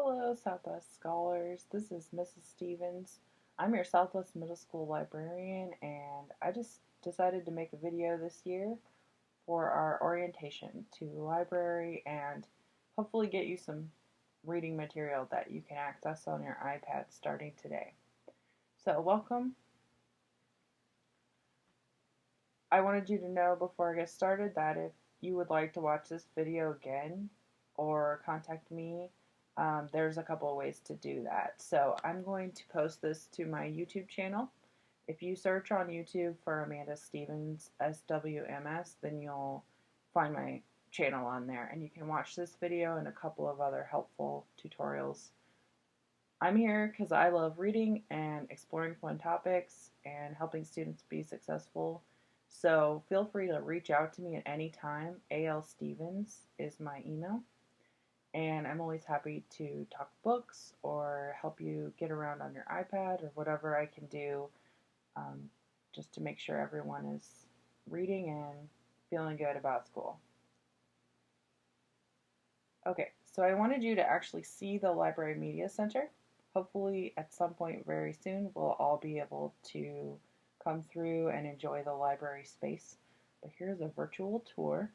Hello, Southwest Scholars. This is Mrs. Stevens. I'm your Southwest Middle School librarian, and I just decided to make a video this year for our orientation to the library and hopefully get you some reading material that you can access on your iPad starting today. So, welcome. I wanted you to know before I get started that if you would like to watch this video again or contact me, there's a couple of ways to do that. So I'm going to post this to my YouTube channel. If you search on YouTube for Amanda Stevens SWMS, then you'll find my channel on there, and you can watch this video and a couple of other helpful tutorials. I'm here because I love reading and exploring fun topics and helping students be successful. So feel free to reach out to me at any time. AL Stevens is my email. And I'm always happy to talk books or help you get around on your iPad or whatever I can do just to make sure everyone is reading and feeling good about school. Okay, so I wanted you to actually see the Library Media Center. Hopefully at some point very soon we'll all be able to come through and enjoy the library space. But here's a virtual tour.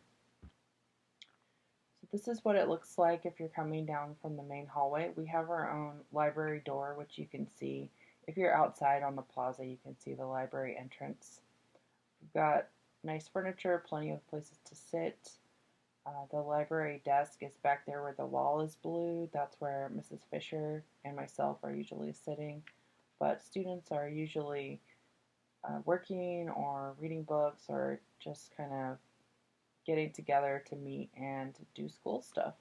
So this is what it looks like if you're coming down from the main hallway. We have our own library door, which you can see. If you're outside on the plaza, you can see the library entrance. We've got nice furniture, plenty of places to sit. The library desk is back there where the wall is blue. That's where Mrs. Fisher and myself are usually sitting. But students are usually working or reading books or just kind of getting together to meet and do school stuff.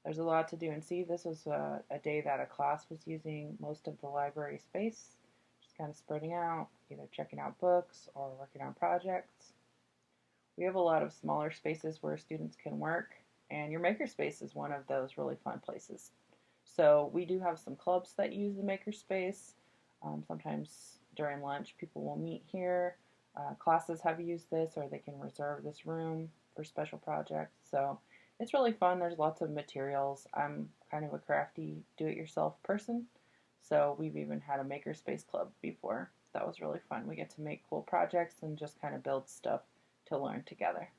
There's a lot to do and see. This was a day that a class was using most of the library space, just kind of spreading out, either checking out books or working on projects. We have a lot of smaller spaces where students can work, and your makerspace is one of those really fun places. So we do have some clubs that use the makerspace. Sometimes during lunch people will meet here. Classes have used this, or they can reserve this room for special projects. So it's really fun. There's lots of materials. I'm kind of a crafty do-it-yourself person, so we've even had a makerspace club before. That was really fun. We get to make cool projects and just kind of build stuff to learn together.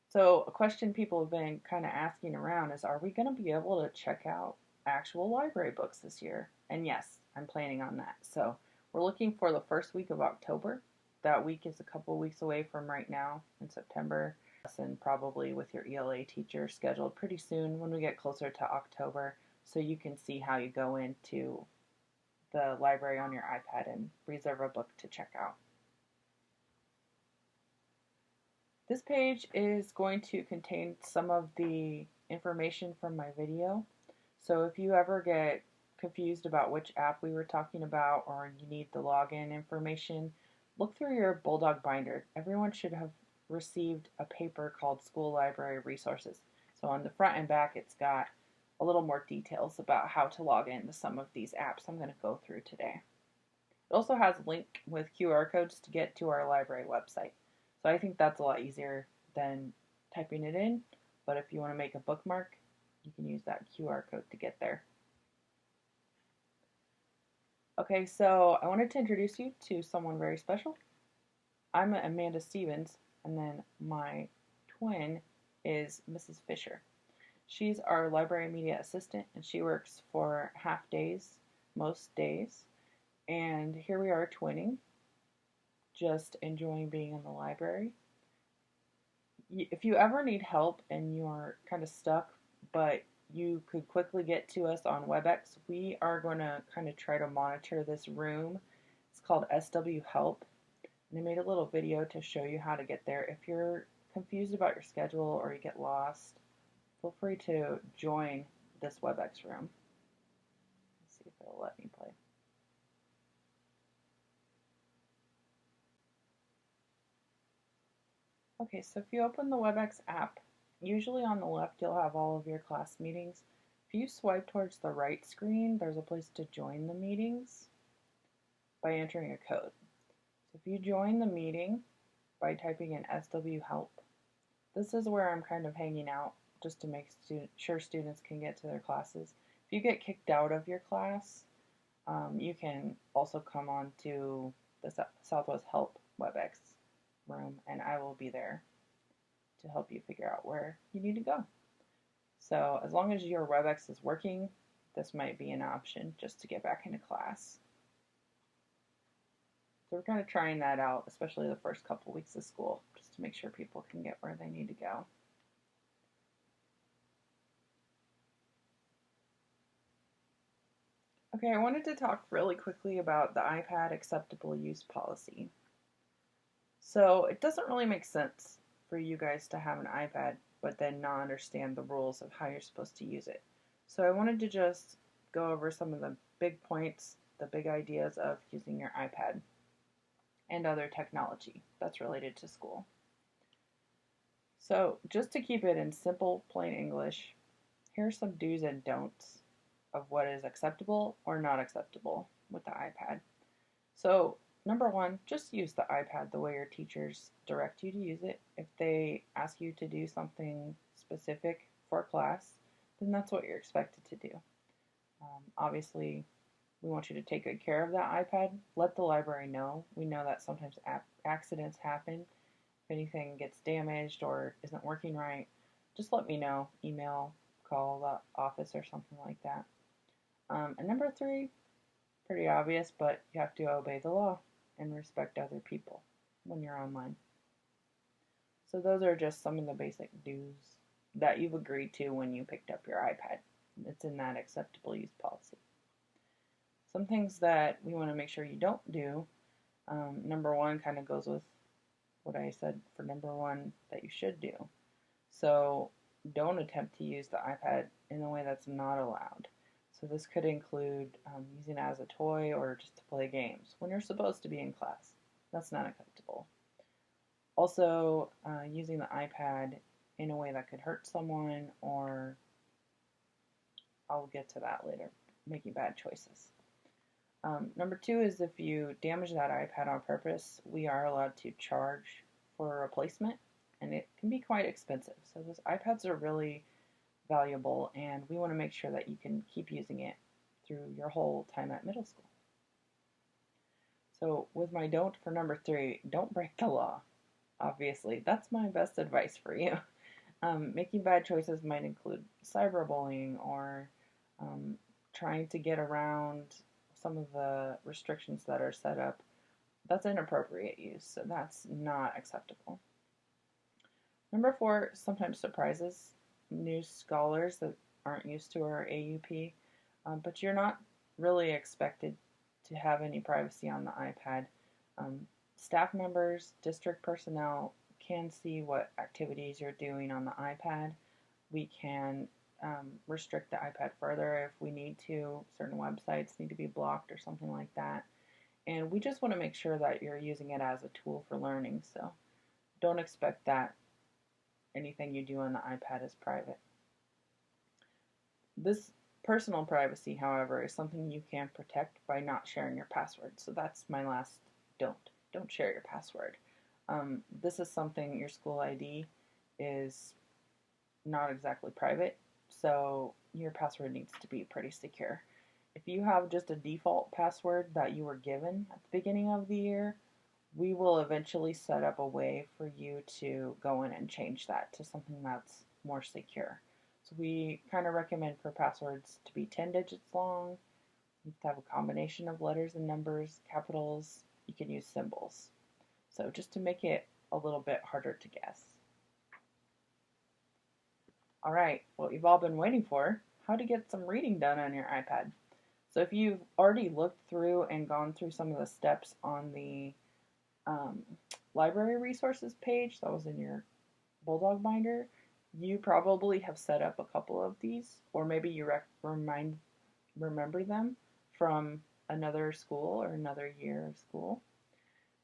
So a question people have been kind of asking around is, are we going to be able to check out actual library books this year? And yes, I'm planning on that. So we're looking for the first week of October. That week is a couple weeks away from right now in September, and probably with your ELA teacher scheduled pretty soon when we get closer to October, so you can see how you go into the library on your iPad and reserve a book to check out. This page is going to contain some of the information from my video. So if you ever get confused about which app we were talking about or you need the login information, look through your Bulldog binder. Everyone should have received a paper called School Library Resources. So on the front and back it's got a little more details about how to log into some of these apps I'm going to go through today. It also has a link with QR codes to get to our library website. So I think that's a lot easier than typing it in, but if you want to make a bookmark, you can use that QR code to get there. Okay, so I wanted to introduce you to someone very special. I'm Amanda Stevens, and then my twin is Mrs. Fisher. She's our library media assistant, and she works for half days, most days. And here we are twinning, just enjoying being in the library. If you ever need help and you're kind of stuck, but you could quickly get to us on WebEx, we are going to kind of try to monitor this room. It's called SW Help, and I made a little video to show you how to get there. If you're confused about your schedule or you get lost, feel free to join this WebEx room. Let's see if it'll let me play. Okay, so if you open the WebEx app, usually on the left you'll have all of your class meetings. If you swipe towards the right screen, there's a place to join the meetings by entering a code. So if you join the meeting by typing in SW Help, This is where I'm kind of hanging out just to make sure students can get to their classes. If you get kicked out of your class, you can also come on to the Southwest Help WebEx room, and I will be there to help you figure out where you need to go. So as long as your WebEx is working, this might be an option just to get back into class. So we're kind of trying that out, especially the first couple weeks of school, just to make sure people can get where they need to go. Okay, I wanted to talk really quickly about the iPad acceptable use policy. So it doesn't really make sense for you guys to have an iPad but then not understand the rules of how you're supposed to use it. So I wanted to just go over some of the big points, the big ideas of using your iPad and other technology that's related to school. So just to keep it in simple, plain English, here are some do's and don'ts of what is acceptable or not acceptable with the iPad. So number one, just use the iPad the way your teachers direct you to use it. If they ask you to do something specific for class, then that's what you're expected to do. Obviously, we want you to take good care of that iPad. Let the library know. We know that sometimes accidents happen. If anything gets damaged or isn't working right, just let me know. Email, call the office or something like that. And number three, pretty obvious, but you have to obey the law and respect other people when you're online. So those are just some of the basic do's that you've agreed to when you picked up your iPad. It's in that acceptable use policy. Some things that we want to make sure you don't do, number one kind of goes with what I said for number one that you should do. So don't attempt to use the iPad in a way that's not allowed. So this could include using it as a toy or just to play games when you're supposed to be in class. That's not acceptable. Also, using the iPad in a way that could hurt someone, or I'll get to that later, making bad choices. Number two is if you damage that iPad on purpose, we are allowed to charge for a replacement, and it can be quite expensive. So those iPads are really valuable, and we want to make sure that you can keep using it through your whole time at middle school. So with my don't for number three, don't break the law. Obviously, that's my best advice for you. Making bad choices might include cyberbullying or trying to get around some of the restrictions that are set up. That's inappropriate use, so that's not acceptable. Number four, sometimes surprises new scholars that aren't used to our AUP, but you're not really expected to have any privacy on the iPad. Staff members, district personnel can see what activities you're doing on the iPad. We can restrict the iPad further if we need to. Certain websites need to be blocked or something like that. And we just want to make sure that you're using it as a tool for learning. So don't expect that anything you do on the iPad is private. This personal privacy, however, is something you can protect by not sharing your password. So that's my last don't. Don't share your password. This is something your school ID is not exactly private, so your password needs to be pretty secure. If you have just a default password that you were given at the beginning of the year, we will eventually set up a way for you to go in and change that to something that's more secure. So we kind of recommend for passwords to be 10 digits long. You have to have a combination of letters and numbers, capitals. You can use symbols. So just to make it a little bit harder to guess. All right, what you've all been waiting for, how to get some reading done on your iPad. So if you've already looked through and gone through some of the steps on the library resources page that was in your Bulldog binder, you probably have set up a couple of these, or maybe you remember them from another school or another year of school.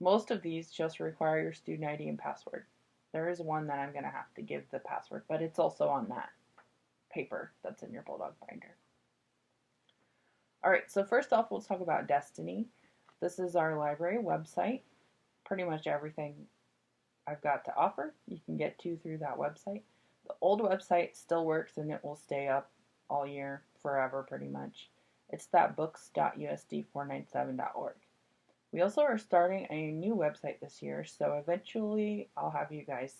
Most of these just require your student ID and password. There is one that I'm going to have to give the password, but it's also on that paper that's in your Bulldog binder. All right, so first off, we'll talk about Destiny. This is our library website. Pretty much everything I've got to offer, you can get to through that website. The old website still works and it will stay up all year, forever pretty much. It's that books.usd497.org. We also are starting a new website this year, so eventually I'll have you guys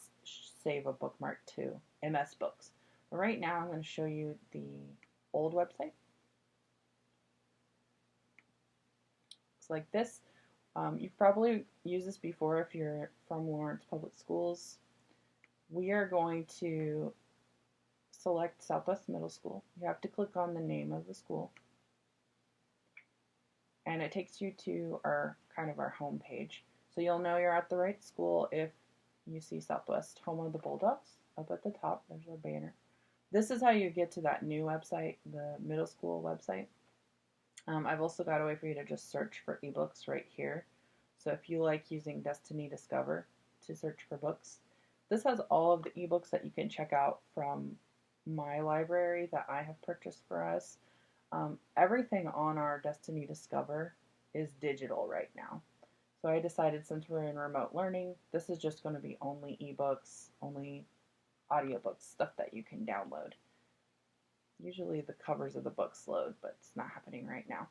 save a bookmark to MS Books. But right now I'm going to show you the old website. It's like this. You've probably used this before if you're from Lawrence Public Schools. We are going to select Southwest Middle School. You have to click on the name of the school. And it takes you to our home page. So you'll know you're at the right school if you see Southwest, home of the Bulldogs. Up at the top, there's our banner. This is how you get to that new website, the middle school website. I've also got a way for you to just search for ebooks right here. So if you like using Destiny Discover to search for books, this has all of the ebooks that you can check out from my library that I have purchased for us. Everything on our Destiny Discover is digital right now. So I decided since we're in remote learning, this is just going to be only ebooks, only audiobooks, stuff that you can download. Usually the covers of the books load, but it's not happening right now.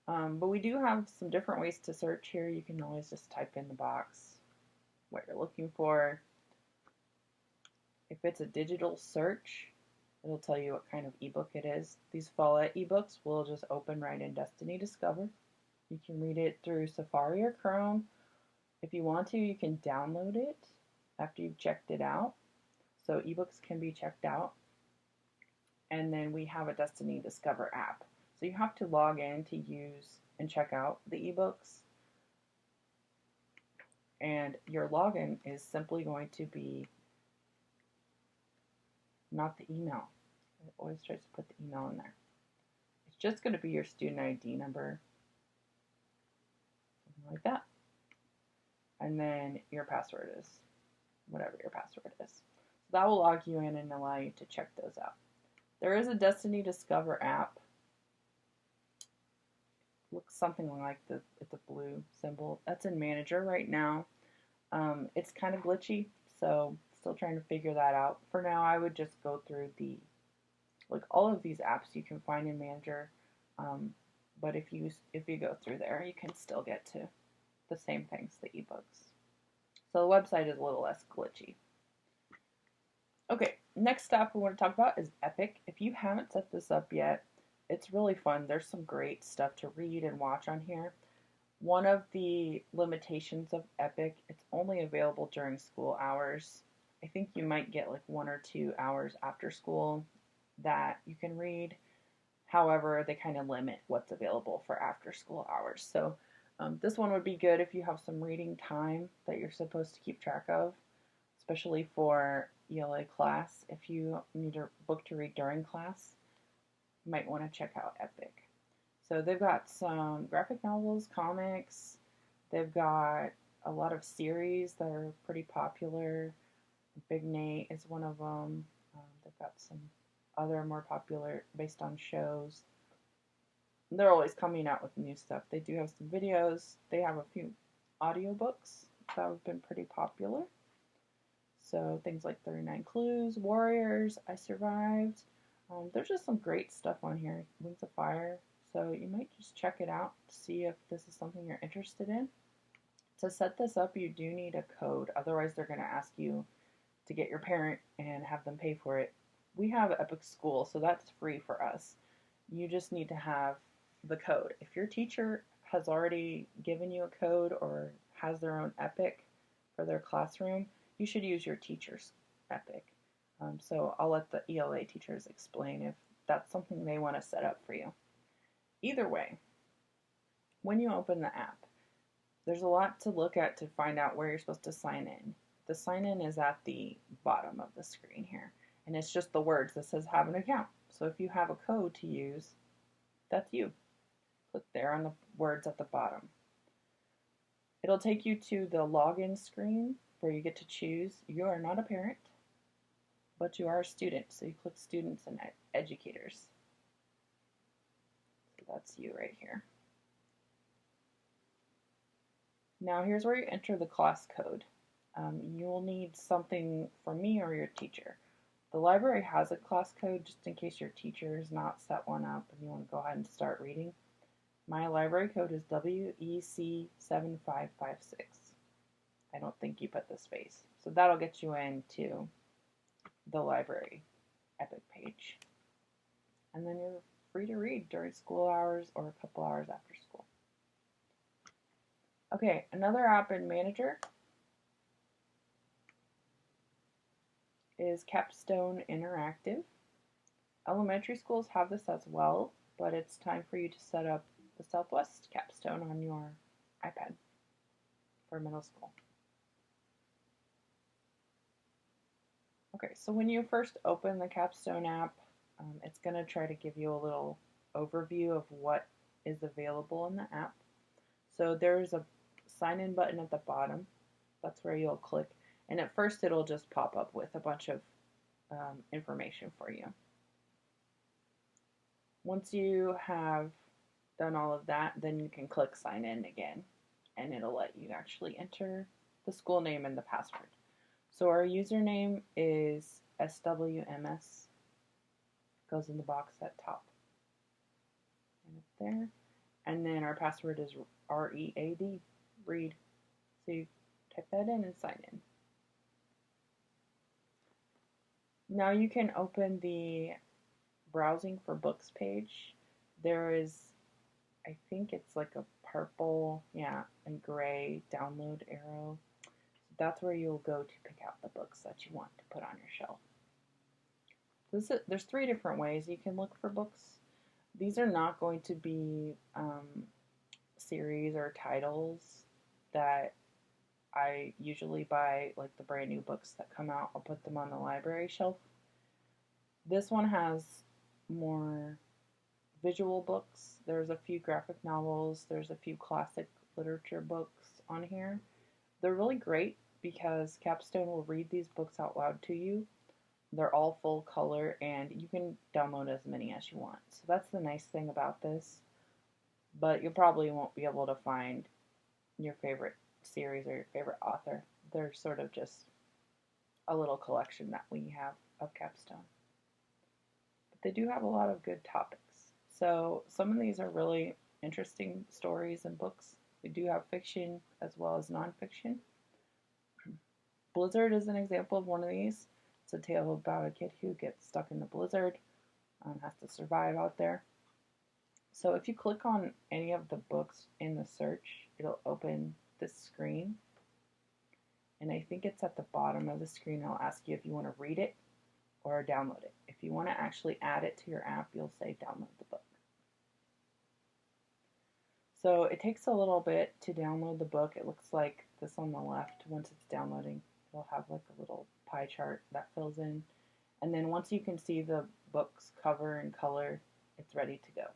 But we do have some different ways to search here. You can always just type in the box what you're looking for. If it's a digital search, it'll tell you what kind of ebook it is. These Follett ebooks will just open right in Destiny Discover. You can read it through Safari or Chrome. If you want to, you can download it after you've checked it out. So ebooks can be checked out. And then we have a Destiny Discover app. So you have to log in to use and check out the ebooks. And your login is simply going to be not the email. It always tries to put the email in there. It's just going to be your student ID number, something like that. And then your password is whatever your password is. So that will log you in and allow you to check those out. There is a Destiny Discover app. Looks something like it's a blue symbol. That's in Manager right now. It's kind of glitchy, so still trying to figure that out. For now, I would just go through all of these apps you can find in Manager. But if you go through there, you can still get to the same things, the ebooks. So the website is a little less glitchy. Okay, next app we want to talk about is Epic. If you haven't set this up yet, it's really fun. There's some great stuff to read and watch on here. One of the limitations of Epic, it's only available during school hours. I think you might get like 1 or 2 hours after school that you can read. However, they kind of limit what's available for after school hours. So this one would be good if you have some reading time that you're supposed to keep track of, especially for ELA class. If you need a book to read during class, you might want to check out Epic. So they've got some graphic novels, comics. They've got a lot of series that are pretty popular. Big Nate is one of them. They've got some other more popular based on shows. They're always coming out with new stuff. They do have some videos. They have a few audiobooks that have been pretty popular. So things like 39 Clues, Warriors, I Survived. There's just some great stuff on here. Wings of Fire. So you might just check it out to see if this is something you're interested in. To set this up, you do need a code. Otherwise, they're going to ask you to get your parent and have them pay for it. We have Epic School, so that's free for us. You just need to have the code. If your teacher has already given you a code or has their own Epic for their classroom, you should use your teacher's Epic. So I'll let the ELA teachers explain if that's something they want to set up for you. Either way, when you open the app, there's a lot to look at to find out where you're supposed to sign in. The sign in is at the bottom of the screen here, and it's just the words that says have an account. So if you have a code to use, that's you. Click there on the words at the bottom. It'll take you to the login screen where you get to choose. You are not a parent, but you are a student. So you click students and educators. So that's you right here. Now here's where you enter the class code. You will need something from me or your teacher. The library has a class code just in case your teacher has not set one up and you want to go ahead and start reading. My library code is WEC7556. I don't think you put the space. So that'll get you into the library Epic page. And then you're free to read during school hours or a couple hours after school. Okay, another app in Manager is Capstone Interactive. Elementary schools have this as well, but it's time for you to set up the Southwest Capstone on your iPad for middle school. Okay, so when you first open the Capstone app, it's going to try to give you a little overview of what is available in the app. So there's a sign in button at the bottom. That's where you'll click. And at first it'll just pop up with a bunch of information for you. Once you have done all of that, then you can click sign in again, and it'll let you actually enter the school name and the password. So our username is SWMS, goes in the box at top and up there, and then our password is READ, read. So you type that in and sign in. Now you can open the browsing for books page. There is, I think it's like a purple, and gray download arrow. So that's where you'll go to pick out the books that you want to put on your shelf. There's 3 different ways you can look for books. These are not going to be series or titles that I usually buy, like the brand new books that come out. I'll put them on the library shelf. This one has more visual books. There's a few graphic novels. There's a few classic literature books on here. They're really great because Capstone will read these books out loud to you. They're all full color and you can download as many as you want. So that's the nice thing about this. But you probably won't be able to find your favorite series or your favorite author. They're sort of just a little collection that we have of Capstone. But they do have a lot of good topics. So some of these are really interesting stories and books. We do have fiction as well as nonfiction. Blizzard is an example of one of these. It's a tale about a kid who gets stuck in the blizzard and has to survive out there. So if you click on any of the books in the search, it'll open this screen. And I think it's at the bottom of the screen. It'll ask you if you want to read it or download it. If you want to actually add it to your app, you'll say download the book. So it takes a little bit to download the book. It looks like this on the left. Once it's downloading, it'll have like a little pie chart that fills in. And then once you can see the book's cover and color, it's ready to go.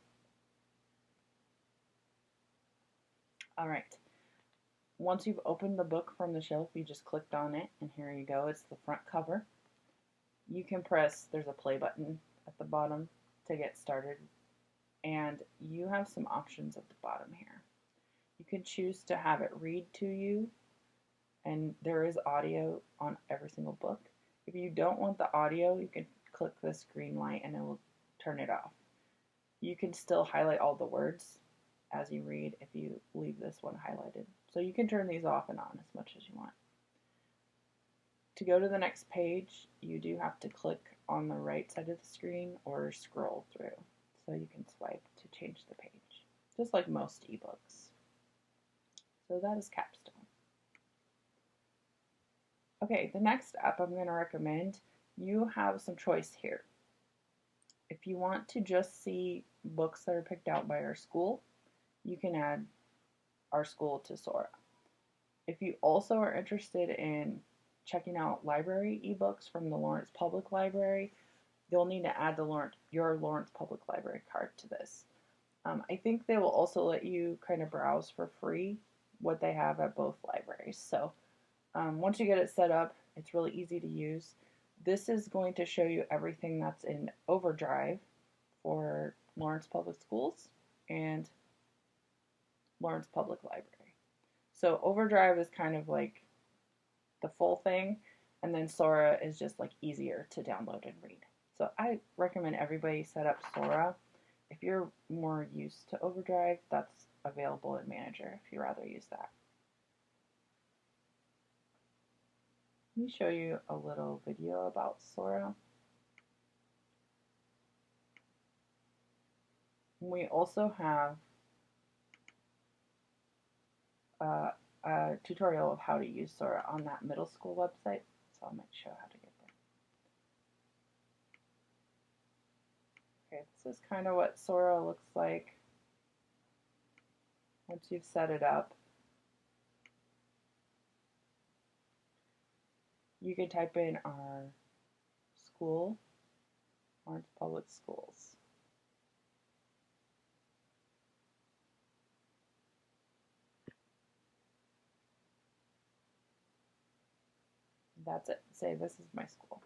All right. Once you've opened the book from the shelf, you just clicked on it, and here you go. It's the front cover. You can press, there's a play button at the bottom to get started, and you have some options at the bottom here. You can choose to have it read to you, and there is audio on every single book. If you don't want the audio, you can click this green light and it will turn it off. You can still highlight all the words as you read if you leave this one highlighted. So you can turn these off and on as much as you want. To go to the next page, you do have to click on the right side of the screen or scroll through. So you can swipe to change the page, just like most ebooks. So that is Capstone. Okay, the next app I'm going to recommend, you have some choice here. If you want to just see books that are picked out by our school, you can add our school to Sora. If you also are interested in checking out library ebooks from the Lawrence Public Library, you'll need to add your Lawrence Public Library card to this. I think they will also let you kind of browse for free what they have at both libraries. So once you get it set up, it's really easy to use. This is going to show you everything that's in Overdrive for Lawrence Public Schools and Lawrence Public Library. So Overdrive is kind of like the full thing, and then Sora is just like easier to download and read. So I recommend everybody set up Sora. If you're more used to Overdrive, that's available in Manager if you rather use that. Let me show you a little video about Sora. We also have a tutorial of how to use Sora on that middle school website, so I might show how to get there. Okay, this is kind of what Sora looks like once you've set it up. You can type in our school, Lawrence Public Schools. That's it. Say, this is my school.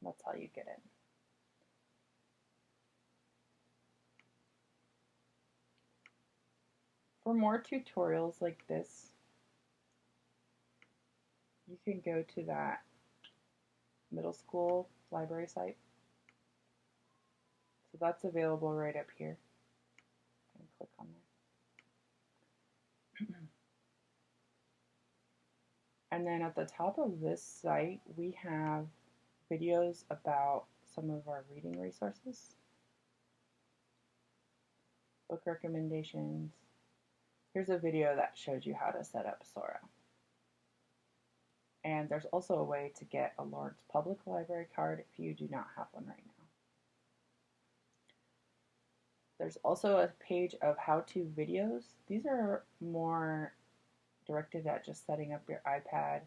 That's how you get in. For more tutorials like this, you can go to that middle school library site. So that's available right up here. And click on there. And then at the top of this site, we have videos about some of our reading resources, book recommendations. Here's a video that shows you how to set up Sora. And there's also a way to get a Lawrence Public Library card if you do not have one right now. There's also a page of how-to videos. These are more directed at just setting up your iPad,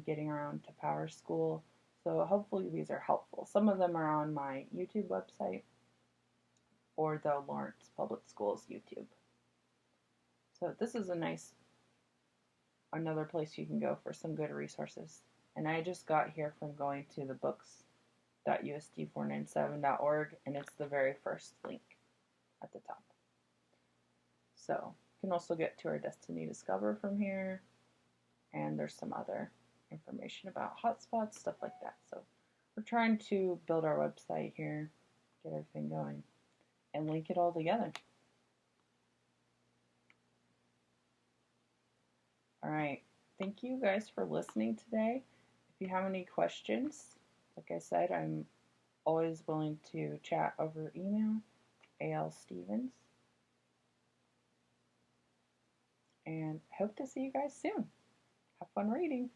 getting around to Power School. So hopefully these are helpful. Some of them are on my YouTube website or the Lawrence Public Schools YouTube. So this is another place you can go for some good resources. And I just got here from going to the books.usd497.org, and it's the very first link at the top. So you can also get to our Destiny Discover from here, and there's some other information about hotspots, stuff like that. So we're trying to build our website here, get everything going, and link it all together. All right, thank you guys for listening today. If you have any questions, like I said, I'm always willing to chat over email, A.L. Stevens. And hope to see you guys soon. Have fun reading.